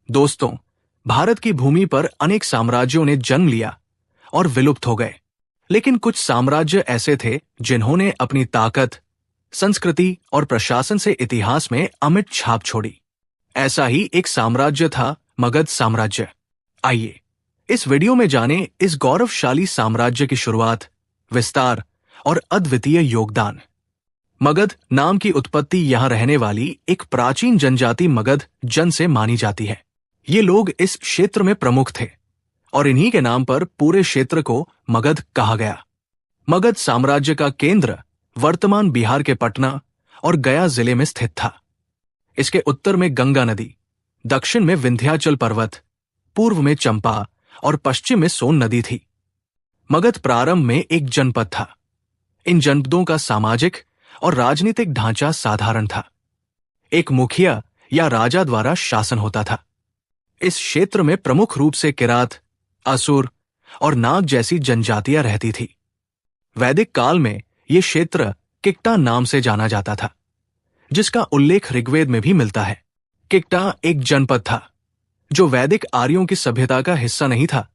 दोस्तों, भारत की भूमि पर अनेक साम्राज्यों ने जन्म लिया और विलुप्त हो गए। लेकिन कुछ साम्राज्य ऐसे थे जिन्होंने अपनी ताकत, संस्कृति और प्रशासन से इतिहास में अमिट छाप छोड़ी। ऐसा ही एक साम्राज्य था मगध साम्राज्य। आइए इस वीडियो में जानें इस गौरवशाली साम्राज्य की शुरुआत, विस्तार और अद्वितीय योगदान। मगध नाम की उत्पत्ति यहां रहने वाली एक प्राचीन जनजाति मगध जन से मानी जाती है। ये लोग इस क्षेत्र में प्रमुख थे और इन्हीं के नाम पर पूरे क्षेत्र को मगध कहा गया। मगध साम्राज्य का केंद्र वर्तमान बिहार के पटना और गया जिले में स्थित था। इसके उत्तर में गंगा नदी, दक्षिण में विंध्याचल पर्वत, पूर्व में चंपा और पश्चिम में सोन नदी थी। मगध प्रारंभ में एक जनपद था। इन जनपदों का सामाजिक और राजनीतिक ढांचा साधारण था। एक मुखिया या राजा द्वारा शासन होता था। इस क्षेत्र में प्रमुख रूप से किरात, असुर और नाग जैसी जनजातियां रहती थी। वैदिक काल में यह क्षेत्र किक्टा नाम से जाना जाता था, जिसका उल्लेख ऋग्वेद में भी मिलता है। किक्टा एक जनपद था जो वैदिक आर्यों की सभ्यता का हिस्सा नहीं था,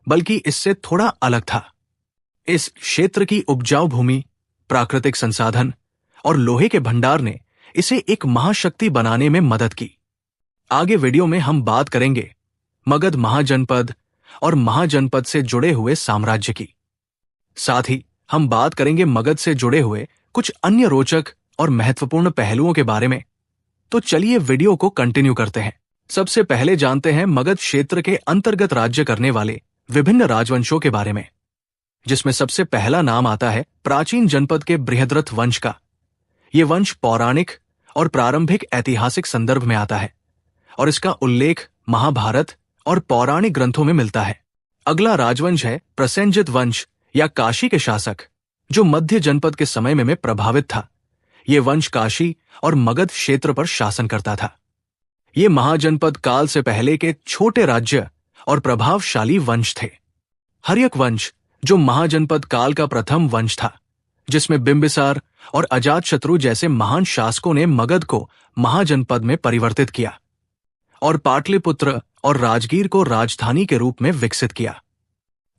बल्कि इससे थोड़ा अलग था। इस क्षेत्र की उपजाऊ भूमि, प्राकृतिक संसाधन और लोहे के भंडार ने इसे एक महाशक्ति बनाने में मदद की। आगे वीडियो में हम बात करेंगे मगध महाजनपद और महाजनपद से जुड़े हुए साम्राज्य की। साथ ही हम बात करेंगे मगध से जुड़े हुए कुछ अन्य रोचक और महत्वपूर्ण पहलुओं के बारे में। तो चलिए वीडियो को कंटिन्यू करते हैं। सबसे पहले जानते हैं मगध क्षेत्र के अंतर्गत राज्य करने वाले विभिन्न राजवंशों के बारे में, जिसमें सबसे पहला नाम आता है प्राचीन जनपद के बृहद्रथ वंश का। यह वंश पौराणिक और प्रारंभिक ऐतिहासिक संदर्भ में आता है और इसका उल्लेख महाभारत और पौराणिक ग्रंथों में मिलता है। अगला राजवंश है प्रसेनजित वंश या काशी के शासक, जो मध्य जनपद के समय में प्रभावित था। यह वंश काशी और मगध क्षेत्र पर शासन करता था। ये महाजनपद काल से पहले के छोटे राज्य और प्रभावशाली वंश थे। हर्यक वंश, जो महाजनपद काल का प्रथम वंश था, जिसमें बिंबिसार और अजातशत्रु जैसे महान शासकों ने मगध को महाजनपद में परिवर्तित किया और पाटलिपुत्र और राजगीर को राजधानी के रूप में विकसित किया।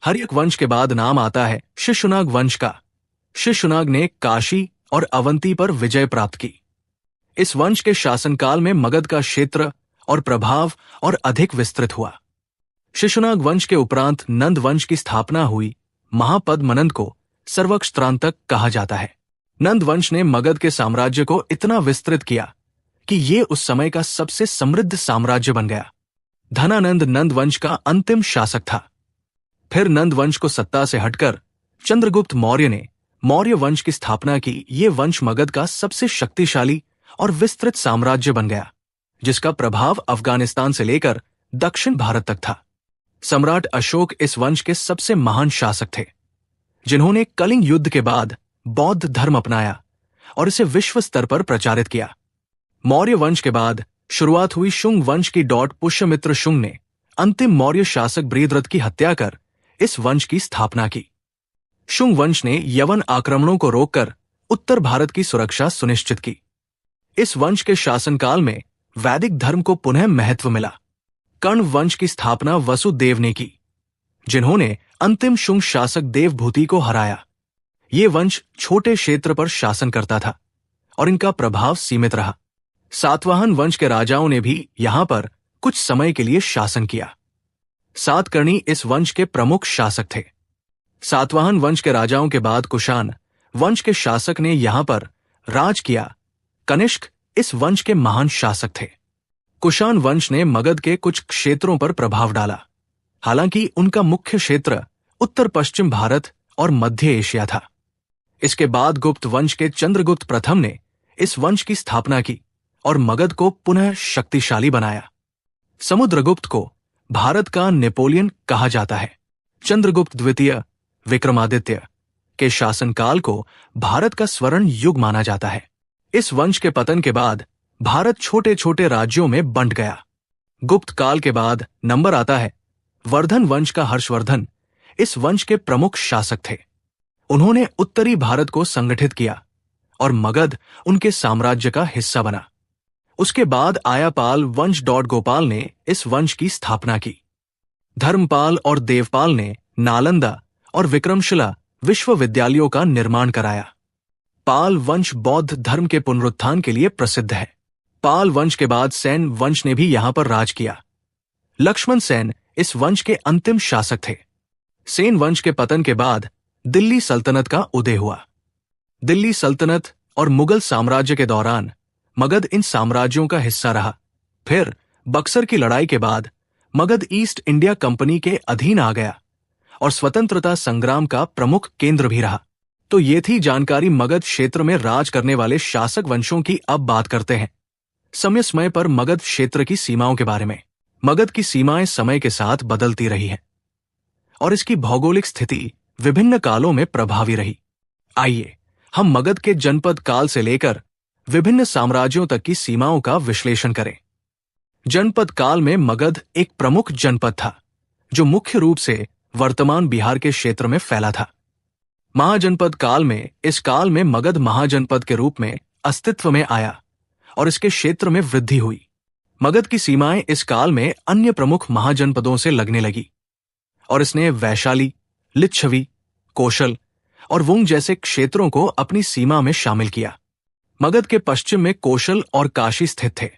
हर्यक वंश के बाद नाम आता है शिशुनाग वंश का। शिशुनाग ने काशी और अवंती पर विजय प्राप्त की। इस वंश के शासनकाल में मगध का क्षेत्र और प्रभाव और अधिक विस्तृत हुआ। शिशुनाग वंश के उपरांत नंद वंश की स्थापना हुई। महापद्मनंद को सर्वक्षत्रांतक कहा जाता है। नंद वंश ने मगध के साम्राज्य को इतना विस्तृत किया कि ये उस समय का सबसे समृद्ध साम्राज्य बन गया। धनानंद नंद वंश का अंतिम शासक था। फिर नंद वंश को सत्ता से हटकर चंद्रगुप्त मौर्य ने मौर्य वंश की स्थापना की। ये वंश मगध का सबसे शक्तिशाली और विस्तृत साम्राज्य बन गया, जिसका प्रभाव अफगानिस्तान से लेकर दक्षिण भारत तक था। सम्राट अशोक इस वंश के सबसे महान शासक थे, जिन्होंने कलिंग युद्ध के बाद बौद्ध धर्म अपनाया और इसे विश्व स्तर पर प्रचारित किया। मौर्य वंश के बाद शुरुआत हुई शुंग वंश की पुष्यमित्र शुंग ने अंतिम मौर्य शासक बृहद्रथ की हत्या कर इस वंश की स्थापना की। शुंग वंश ने यवन आक्रमणों को रोककर उत्तर भारत की सुरक्षा सुनिश्चित की। इस वंश के शासनकाल में वैदिक धर्म को पुनः महत्व मिला। कर्ण वंश की स्थापना वसुदेव ने की, जिन्होंने अंतिम शुंग शासक देवभूति को हराया। ये वंश छोटे क्षेत्र पर शासन करता था और इनका प्रभाव सीमित रहा। सातवाहन वंश के राजाओं ने भी यहां पर कुछ समय के लिए शासन किया। सातकर्णी इस वंश के प्रमुख शासक थे। सातवाहन वंश के राजाओं के बाद कुषाण वंश के शासक ने यहां पर राज किया। कनिष्क इस वंश के महान शासक थे। कुषाण वंश ने मगध के कुछ क्षेत्रों पर प्रभाव डाला, हालांकि उनका मुख्य क्षेत्र उत्तर पश्चिम भारत और मध्य एशिया था। इसके बाद गुप्त वंश के चंद्रगुप्त प्रथम ने इस वंश की स्थापना की और मगध को पुनः शक्तिशाली बनाया। समुद्रगुप्त को भारत का नेपोलियन कहा जाता है। चंद्रगुप्त द्वितीय विक्रमादित्य के शासनकाल को भारत का स्वर्ण युग माना जाता है। इस वंश के पतन के बाद भारत छोटे छोटे राज्यों में बंट गया। गुप्त काल के बाद नंबर आता है वर्धन वंश का। हर्षवर्धन इस वंश के प्रमुख शासक थे। उन्होंने उत्तरी भारत को संगठित किया और मगध उनके साम्राज्य का हिस्सा बना। उसके बाद आया पाल वंश। गोपाल ने इस वंश की स्थापना की। धर्मपाल और देवपाल ने नालंदा और विक्रमशिला विश्वविद्यालयों का निर्माण कराया। पाल वंश बौद्ध धर्म के पुनरुत्थान के लिए प्रसिद्ध है। पाल वंश के बाद सेन वंश ने भी यहां पर राज किया। लक्ष्मण सेन इस वंश के अंतिम शासक थे। सेन वंश के पतन के बाद दिल्ली सल्तनत का उदय हुआ। दिल्ली सल्तनत और मुगल साम्राज्य के दौरान मगध इन साम्राज्यों का हिस्सा रहा। फिर बक्सर की लड़ाई के बाद मगध ईस्ट इंडिया कंपनी के अधीन आ गया और स्वतंत्रता संग्राम का प्रमुख केंद्र भी रहा। तो ये थी जानकारी मगध क्षेत्र में राज करने वाले शासक वंशों की। अब बात करते हैं समय समय पर मगध क्षेत्र की सीमाओं के बारे में। मगध की सीमाएं समय के साथ बदलती रही हैं और इसकी भौगोलिक स्थिति विभिन्न कालों में प्रभावी रही। आइए हम मगध के जनपद काल से लेकर विभिन्न साम्राज्यों तक की सीमाओं का विश्लेषण करें। जनपद काल में मगध एक प्रमुख जनपद था जो मुख्य रूप से वर्तमान बिहार के क्षेत्र में फैला था। महाजनपद काल में इस काल में मगध महाजनपद के रूप में अस्तित्व में आया और इसके क्षेत्र में वृद्धि हुई। मगध की सीमाएं इस काल में अन्य प्रमुख महाजनपदों से लगने लगी और इसने वैशाली, लिच्छवी, कौशल और वुंग जैसे क्षेत्रों को अपनी सीमा में शामिल किया। मगध के पश्चिम में कौशल और काशी स्थित थे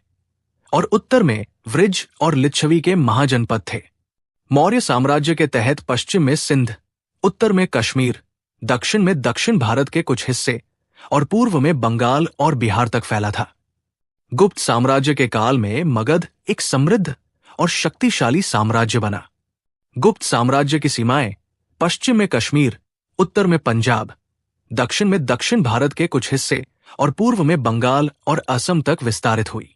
और उत्तर में वृज और लिच्छवी के महाजनपद थे। मौर्य साम्राज्य के तहत पश्चिम में सिंध, उत्तर में कश्मीर, दक्षिण में दक्षिण भारत के कुछ हिस्से और पूर्व में बंगाल और बिहार तक फैला था। गुप्त साम्राज्य के काल में मगध एक समृद्ध और शक्तिशाली साम्राज्य बना। गुप्त साम्राज्य की सीमाएं पश्चिम में कश्मीर, उत्तर में पंजाब, दक्षिण में दक्षिण भारत के कुछ हिस्से और पूर्व में बंगाल और असम तक विस्तारित हुई।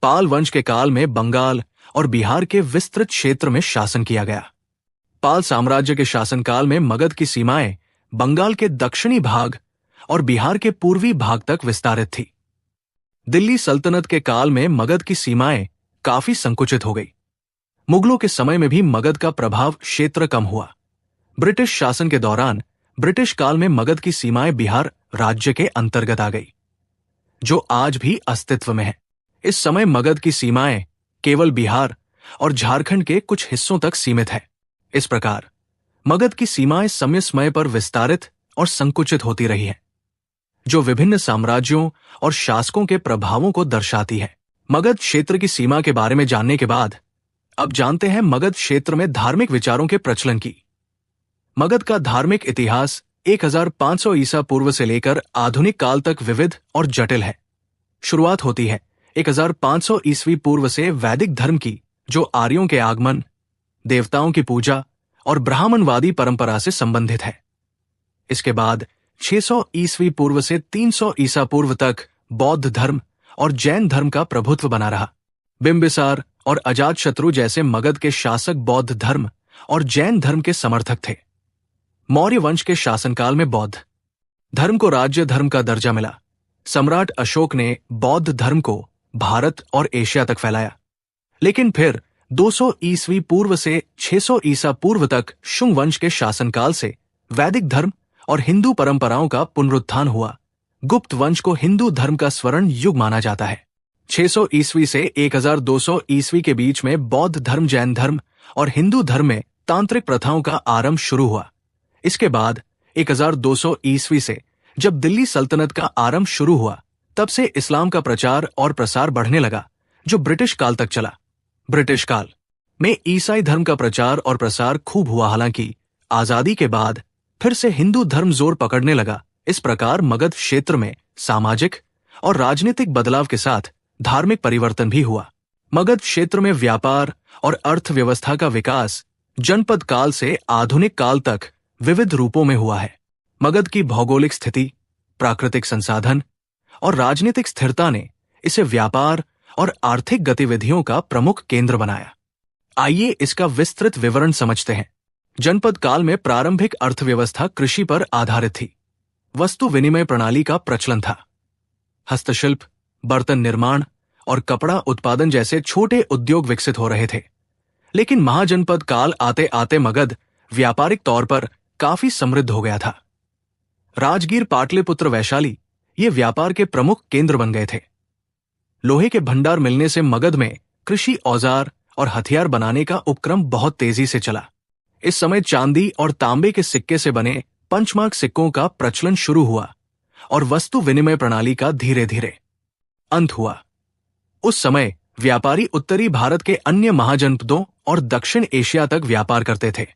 पाल वंश के काल में बंगाल और बिहार के विस्तृत क्षेत्र में शासन किया गया। पाल साम्राज्य के शासनकाल में मगध की सीमाएं बंगाल के दक्षिणी भाग और बिहार के पूर्वी भाग तक विस्तारित थी। दिल्ली सल्तनत के काल में मगध की सीमाएं काफी संकुचित हो गई। मुगलों के समय में भी मगध का प्रभाव क्षेत्र कम हुआ। ब्रिटिश शासन के दौरान ब्रिटिश काल में मगध की सीमाएं बिहार राज्य के अंतर्गत आ गई, जो आज भी अस्तित्व में है। इस समय मगध की सीमाएं केवल बिहार और झारखंड के कुछ हिस्सों तक सीमित है। इस प्रकार मगध की सीमाएं समय समय पर विस्तारित और संकुचित होती रही हैं, जो विभिन्न साम्राज्यों और शासकों के प्रभावों को दर्शाती है। मगध क्षेत्र की सीमा के बारे में जानने के बाद अब जानते हैं मगध क्षेत्र में धार्मिक विचारों के प्रचलन की। मगध का धार्मिक इतिहास 1500 ईसा पूर्व से लेकर आधुनिक काल तक विविध और जटिल है। शुरुआत होती है 1500 ईस्वी पूर्व से वैदिक धर्म की, जो आर्यों के आगमन, देवताओं की पूजा और ब्राह्मणवादी परंपरा से संबंधित है। इसके बाद 600 ईस्वी पूर्व से 300 ईसा पूर्व तक बौद्ध धर्म और जैन धर्म का प्रभुत्व बना रहा। बिंबिसार और अजातशत्रु जैसे मगध के शासक बौद्ध धर्म और जैन धर्म के समर्थक थे। मौर्य वंश के शासनकाल में बौद्ध धर्म को राज्य धर्म का दर्जा मिला। सम्राट अशोक ने बौद्ध धर्म को भारत और एशिया तक फैलाया। लेकिन फिर 200 ईस्वी पूर्व से 600 ईसा पूर्व तक शुंग वंश के शासनकाल से वैदिक धर्म और हिंदू परंपराओं का पुनरुत्थान हुआ। गुप्त वंश को हिंदू धर्म का स्वर्ण युग माना जाता है। 600 ईस्वी से 1200 ईस्वी के बीच में बौद्ध धर्म, जैन धर्म और हिंदू धर्म में तांत्रिक प्रथाओं का आरंभ शुरू हुआ। इसके बाद 1200 ईस्वी से जब दिल्ली सल्तनत का आरंभ शुरू हुआ, तब से इस्लाम का प्रचार और प्रसार बढ़ने लगा, जो ब्रिटिश काल तक चला। ब्रिटिश काल में ईसाई धर्म का प्रचार और प्रसार खूब हुआ। हालांकि आजादी के बाद फिर से हिंदू धर्म जोर पकड़ने लगा। इस प्रकार मगध क्षेत्र में सामाजिक और राजनीतिक बदलाव के साथ धार्मिक परिवर्तन भी हुआ। मगध क्षेत्र में व्यापार और अर्थव्यवस्था का विकास जनपद काल से आधुनिक काल तक विविध रूपों में हुआ है। मगध की भौगोलिक स्थिति, प्राकृतिक संसाधन और राजनीतिक स्थिरता ने इसे व्यापार और आर्थिक गतिविधियों का प्रमुख केंद्र बनाया। आइए इसका विस्तृत विवरण समझते हैं। जनपद काल में प्रारंभिक अर्थव्यवस्था कृषि पर आधारित थी। वस्तु विनिमय प्रणाली का प्रचलन था। हस्तशिल्प, बर्तन निर्माण और कपड़ा उत्पादन जैसे छोटे उद्योग विकसित हो रहे थे। लेकिन महाजनपद काल आते आते मगध व्यापारिक तौर पर काफी समृद्ध हो गया था। राजगीर, पाटलिपुत्र, वैशाली ये व्यापार के प्रमुख केंद्र बन गए थे। लोहे के भंडार मिलने से मगध में कृषि औजार और हथियार बनाने का उपक्रम बहुत तेजी से चला। इस समय चांदी और तांबे के सिक्के से बने पंचमार्क सिक्कों का प्रचलन शुरू हुआ और वस्तु विनिमय प्रणाली का धीरे धीरे अंत हुआ। उस समय व्यापारी उत्तरी भारत के अन्य महाजनपदों और दक्षिण एशिया तक व्यापार करते थे।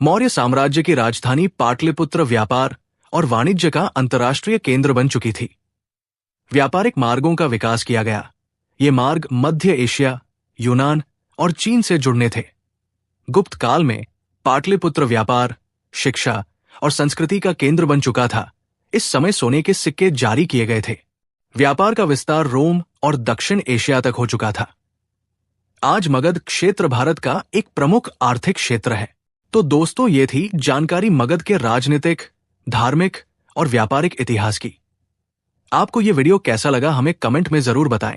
मौर्य साम्राज्य की राजधानी पाटलिपुत्र व्यापार और वाणिज्य का अंतर्राष्ट्रीय केंद्र बन चुकी थी। व्यापारिक मार्गों का विकास किया गया। ये मार्ग मध्य एशिया, यूनान और चीन से जुड़ने थे। गुप्त काल में पाटलिपुत्र व्यापार, शिक्षा और संस्कृति का केंद्र बन चुका था। इस समय सोने के सिक्के जारी किए गए थे। व्यापार का विस्तार रोम और दक्षिण एशिया तक हो चुका था। आज मगध क्षेत्र भारत का एक प्रमुख आर्थिक क्षेत्र है। तो दोस्तों, ये थी जानकारी मगध के राजनीतिक, धार्मिक और व्यापारिक इतिहास की। आपको ये वीडियो कैसा लगा हमें कमेंट में जरूर बताएं।